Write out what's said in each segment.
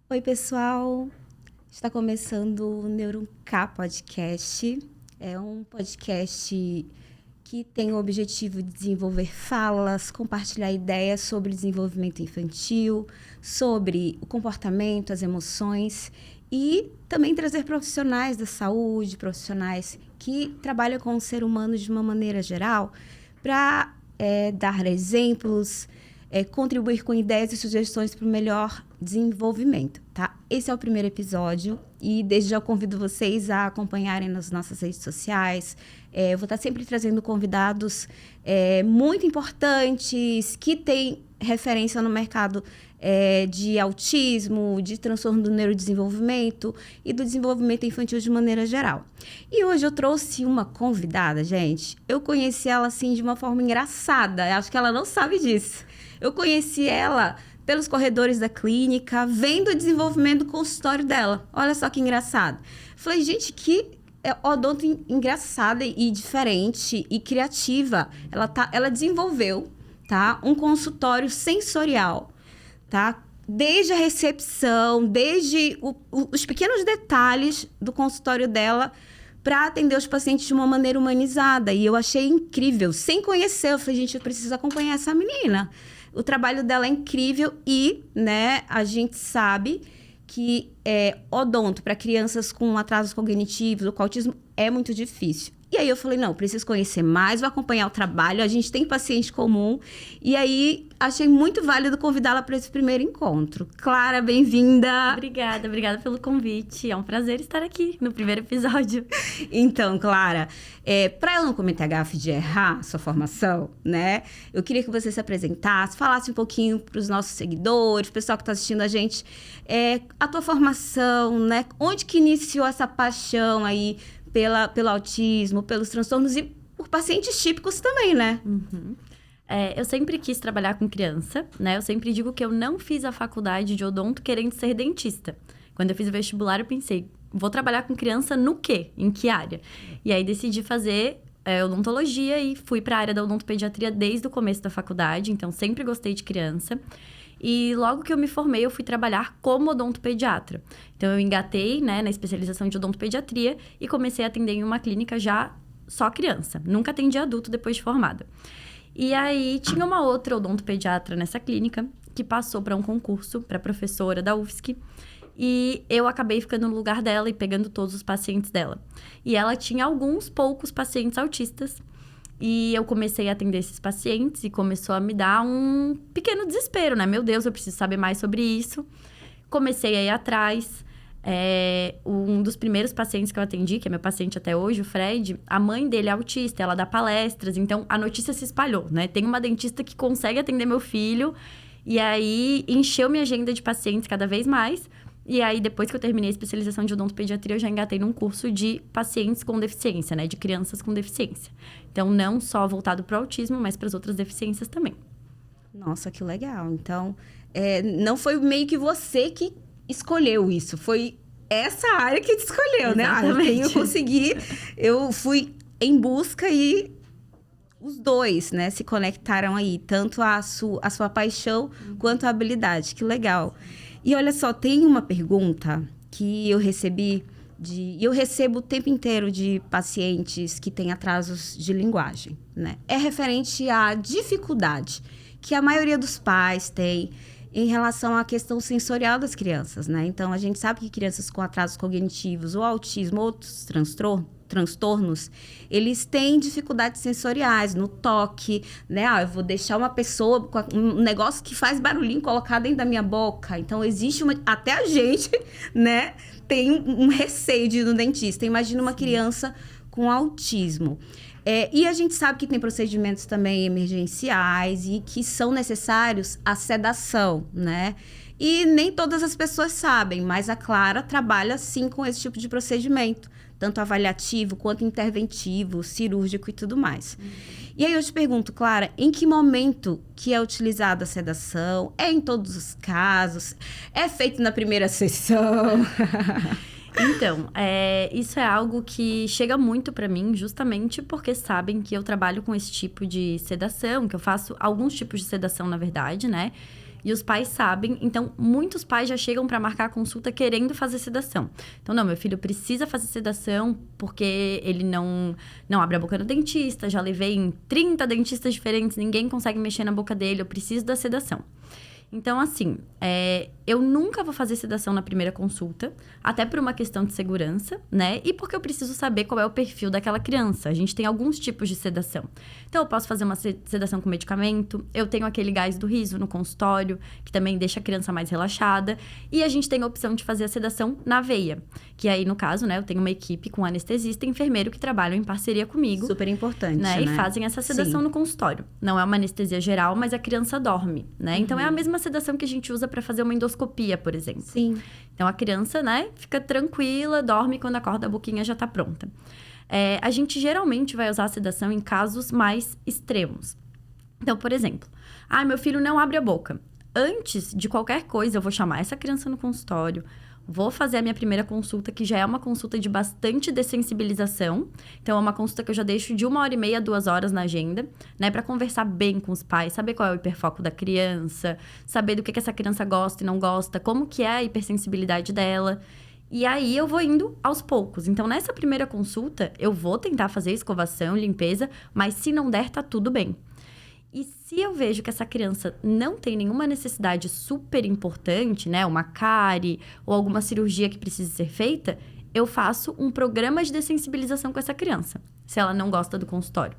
Oi, pessoal! Está começando o NeuronK Podcast. É um podcast que tem o objetivo de desenvolver falas, compartilhar ideias sobre desenvolvimento infantil, sobre o comportamento, as emoções e também trazer profissionais da saúde, profissionais que trabalham com o ser humano de uma maneira geral, para dar exemplos, contribuir com ideias e sugestões para o melhor desenvolvimento, tá? Esse é o primeiro episódio e desde já eu convido vocês a acompanharem nas nossas redes sociais. Eu vou estar sempre trazendo convidados muito importantes que têm referência no mercado de autismo, de transtorno do neurodesenvolvimento e do desenvolvimento infantil de maneira geral. E hoje eu trouxe uma convidada, gente. Eu conheci ela assim de uma forma engraçada. Eu acho que ela não sabe disso. Eu conheci ela pelos corredores da clínica, vendo o desenvolvimento do consultório dela. Olha só que engraçado. Falei, gente, que odonto engraçada e diferente e criativa. Ela desenvolveu, tá, um consultório sensorial, tá? Desde a recepção, desde os pequenos detalhes do consultório dela para atender os pacientes de uma maneira humanizada. E eu achei incrível. Sem conhecer, eu falei, gente, eu preciso acompanhar essa menina. O trabalho dela é incrível e, né, a gente sabe que odonto para crianças com atrasos cognitivos ou com autismo é muito difícil. E aí eu falei, não, preciso conhecer mais, vou acompanhar o trabalho, a gente tem paciente comum. E aí achei muito válido convidá-la para esse primeiro encontro. Clara, bem-vinda! Obrigada pelo convite. É um prazer estar aqui no primeiro episódio. Então, Clara, para eu não cometer a gafe de errar sua formação, né? Eu queria que você se apresentasse, falasse um pouquinho para os nossos seguidores, o pessoal que está assistindo a gente, a tua formação, né? Onde que iniciou essa paixão aí pelo autismo, pelos transtornos e por pacientes típicos também, né? Uhum. Eu sempre quis trabalhar com criança, né? Eu sempre digo que eu não fiz a faculdade de odonto querendo ser dentista. Quando eu fiz o vestibular, eu pensei, vou trabalhar com criança no quê? Em que área? E aí decidi fazer odontologia e fui para a área da odontopediatria desde o começo da faculdade. Então, sempre gostei de criança. E logo que eu me formei, eu fui trabalhar como odontopediatra. Então, eu engatei, né, na especialização de odontopediatria e comecei a atender em uma clínica já só criança. Nunca atendi adulto depois de formada. E aí, tinha uma outra odontopediatra nessa clínica que passou para um concurso para professora da UFSC. E eu acabei ficando no lugar dela e pegando todos os pacientes dela. E ela tinha alguns poucos pacientes autistas. E eu comecei a atender esses pacientes e começou a me dar um pequeno desespero, né? Meu Deus, eu preciso saber mais sobre isso. Comecei a ir atrás. Um dos primeiros pacientes que eu atendi, que é meu paciente até hoje, o Fred, a mãe dele é autista, ela dá palestras, então a notícia se espalhou, né? Tem uma dentista que consegue atender meu filho, e aí encheu minha agenda de pacientes cada vez mais. E aí, depois que eu terminei a especialização de odontopediatria, eu já engatei num curso de pacientes com deficiência, né? De crianças com deficiência. Então, não só voltado para o autismo, mas para as outras deficiências também. Nossa, que legal. Então, não foi meio que você que escolheu isso. Foi essa área que te escolheu, Exatamente. né? Eu fui em busca e os dois, né, se conectaram aí. Tanto a sua paixão quanto a habilidade. Que legal. E olha só, tem uma pergunta que eu recebi e eu recebo o tempo inteiro de pacientes que têm atrasos de linguagem, né? É referente à dificuldade que a maioria dos pais tem em relação à questão sensorial das crianças, né? Então, a gente sabe que crianças com atrasos cognitivos ou autismo, outros transtornos, eles têm dificuldades sensoriais no toque, né? Eu vou deixar uma pessoa com um negócio que faz barulhinho colocar dentro da minha boca. Então, existe até a gente, né, tem um receio de ir no dentista. Imagina uma criança com autismo. E a gente sabe que tem procedimentos também emergenciais e que são necessários a sedação, né? E nem todas as pessoas sabem, mas a Clara trabalha sim com esse tipo de procedimento, tanto avaliativo quanto interventivo, cirúrgico e tudo mais. E aí eu te pergunto, Clara, em que momento que é utilizada a sedação? É em todos os casos? É feito na primeira sessão? Então, isso é algo que chega muito pra mim, justamente porque sabem que eu trabalho com esse tipo de sedação, que eu faço alguns tipos de sedação, na verdade, né? E os pais sabem, então muitos pais já chegam para marcar a consulta querendo fazer sedação. Então, não, meu filho precisa fazer sedação porque ele não abre a boca no dentista, já levei em 30 dentistas diferentes, ninguém consegue mexer na boca dele, eu preciso da sedação. Então, assim, eu nunca vou fazer sedação na primeira consulta, até por uma questão de segurança, né? E porque eu preciso saber qual é o perfil daquela criança. A gente tem alguns tipos de sedação. Então, eu posso fazer uma sedação com medicamento, eu tenho aquele gás do riso no consultório, que também deixa a criança mais relaxada. E a gente tem a opção de fazer a sedação na veia, que aí, no caso, né, eu tenho uma equipe com anestesista e enfermeiro que trabalham em parceria comigo. Super importante, né? né? E fazem essa sedação no consultório. Não é uma anestesia geral, mas a criança dorme, né? Então, é a mesma sedação que a gente usa para fazer uma endoscopia, por exemplo. Sim. Então, a criança, né, fica tranquila, dorme, quando acorda a boquinha já tá pronta. A gente geralmente vai usar a sedação em casos mais extremos. Então, por exemplo, meu filho não abre a boca. Antes de qualquer coisa, eu vou chamar essa criança no consultório, vou fazer a minha primeira consulta, que já é uma consulta de bastante dessensibilização. Então, é uma consulta que eu já deixo de 1h30 a 2 horas na agenda, né? Pra conversar bem com os pais, saber qual é o hiperfoco da criança, saber do que essa criança gosta e não gosta, como que é a hipersensibilidade dela. E aí, eu vou indo aos poucos. Então, nessa primeira consulta, eu vou tentar fazer escovação, limpeza, mas se não der, tá tudo bem. E se eu vejo que essa criança não tem nenhuma necessidade super importante, né? Uma cárie ou alguma cirurgia que precise ser feita, eu faço um programa de dessensibilização com essa criança, se ela não gosta do consultório.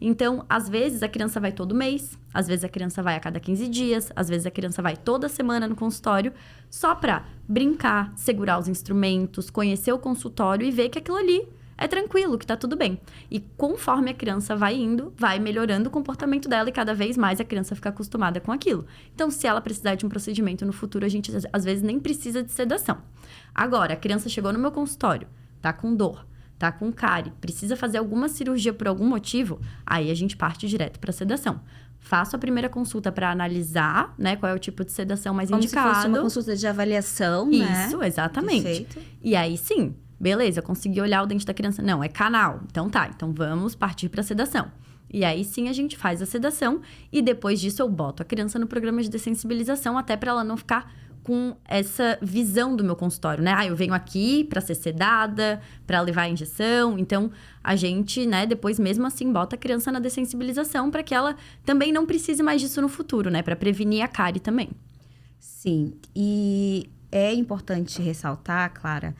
Então, às vezes, a criança vai todo mês, às vezes a criança vai a cada 15 dias, às vezes a criança vai toda semana no consultório, só pra brincar, segurar os instrumentos, conhecer o consultório e ver que aquilo ali é tranquilo, que tá tudo bem. E conforme a criança vai indo, vai melhorando o comportamento dela e cada vez mais a criança fica acostumada com aquilo. Então, se ela precisar de um procedimento no futuro, a gente às vezes nem precisa de sedação. Agora, a criança chegou no meu consultório, tá com dor, tá com cárie, precisa fazer alguma cirurgia por algum motivo, aí a gente parte direto pra sedação. Faço a primeira consulta para analisar, né, qual é o tipo de sedação mais indicado. Como se fosse uma consulta de avaliação, né? Isso, exatamente. Perfeito. E aí, sim, beleza, eu consegui olhar o dente da criança. Não, é canal. Então tá, então vamos partir para sedação. E aí sim a gente faz a sedação e depois disso eu boto a criança no programa de dessensibilização até para ela não ficar com essa visão do meu consultório, né? Eu venho aqui para ser sedada, para levar a injeção. Então a gente, né, depois mesmo assim bota a criança na dessensibilização para que ela também não precise mais disso no futuro, né? Para prevenir a cárie também. Sim, e é importante ressaltar, Clara,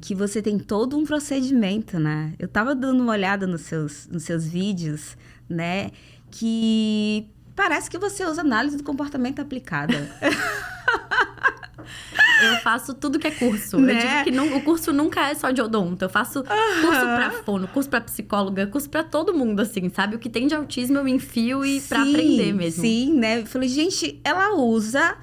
que você tem todo um procedimento, né? Eu tava dando uma olhada nos seus vídeos, né? Que parece que você usa análise do comportamento aplicada. Eu faço tudo que é curso. Né? Eu digo que o curso nunca é só de odonto. Eu faço curso pra fono, curso pra psicóloga, curso pra todo mundo, assim, sabe? O que tem de autismo eu enfio pra aprender mesmo. Sim, né? Eu falei, gente, ela usa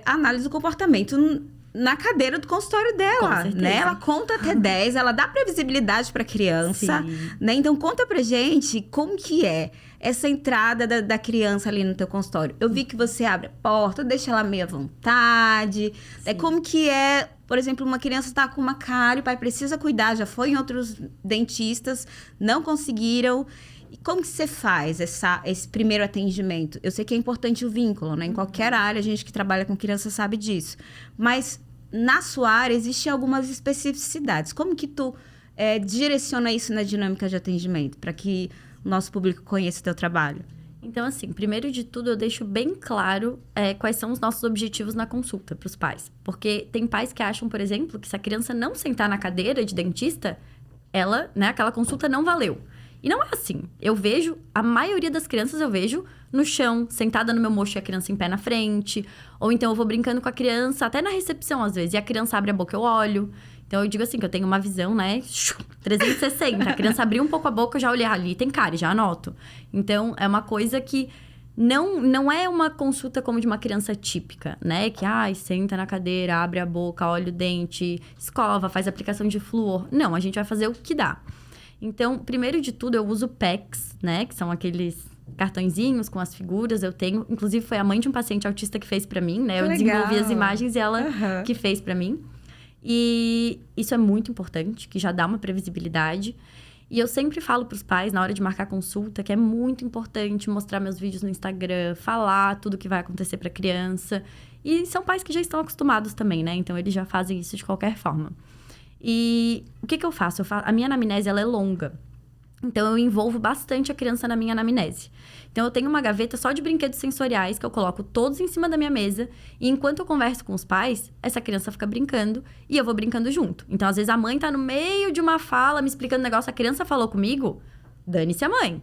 análise do comportamento na cadeira do consultório dela, né? Ela conta até 10, ela dá previsibilidade para a criança, né? Então, conta pra gente como que é essa entrada da criança ali no teu consultório. Eu vi que você abre a porta, deixa ela meio à vontade. Como que é, por exemplo, uma criança tá com uma cárie, o pai precisa cuidar, já foi em outros dentistas, não conseguiram. E como que você faz esse primeiro atendimento? Eu sei que é importante o vínculo, né? Em qualquer área, a gente que trabalha com criança sabe disso. Mas na sua área, existem algumas especificidades. Como que tu direciona isso na dinâmica de atendimento, para que o nosso público conheça o teu trabalho? Então, assim, primeiro de tudo, eu deixo bem claro quais são os nossos objetivos na consulta para os pais. Porque tem pais que acham, por exemplo, que se a criança não sentar na cadeira de dentista, ela, né, aquela consulta não valeu. E não é assim. Eu vejo, a maioria das crianças eu vejo no chão, sentada no meu mocho e a criança em pé na frente. Ou então eu vou brincando com a criança, até na recepção às vezes. E a criança abre a boca, eu olho. Então eu digo assim, que eu tenho uma visão, né, 360. A criança abriu um pouco a boca, eu já olhei ali, tem cárie, já anoto. Então é uma coisa que não é uma consulta como de uma criança típica, né? Que, senta na cadeira, abre a boca, olha o dente, escova, faz aplicação de flúor. Não, a gente vai fazer o que dá. Então, primeiro de tudo, eu uso PECs, né? Que são aqueles cartõezinhos com as figuras. Eu tenho, inclusive, foi a mãe de um paciente autista que fez pra mim, né? Eu desenvolvi as imagens e ela que fez pra mim. E isso é muito importante, que já dá uma previsibilidade. E eu sempre falo para os pais, na hora de marcar consulta, que é muito importante mostrar meus vídeos no Instagram, falar tudo que vai acontecer para a criança. E são pais que já estão acostumados também, né? Então, eles já fazem isso de qualquer forma. E o que eu faço? A minha anamnese, ela é longa. Então, eu envolvo bastante a criança na minha anamnese. Então, eu tenho uma gaveta só de brinquedos sensoriais, que eu coloco todos em cima da minha mesa. E enquanto eu converso com os pais, essa criança fica brincando e eu vou brincando junto. Então, às vezes, a mãe tá no meio de uma fala, me explicando um negócio, a criança falou comigo, dane-se a mãe.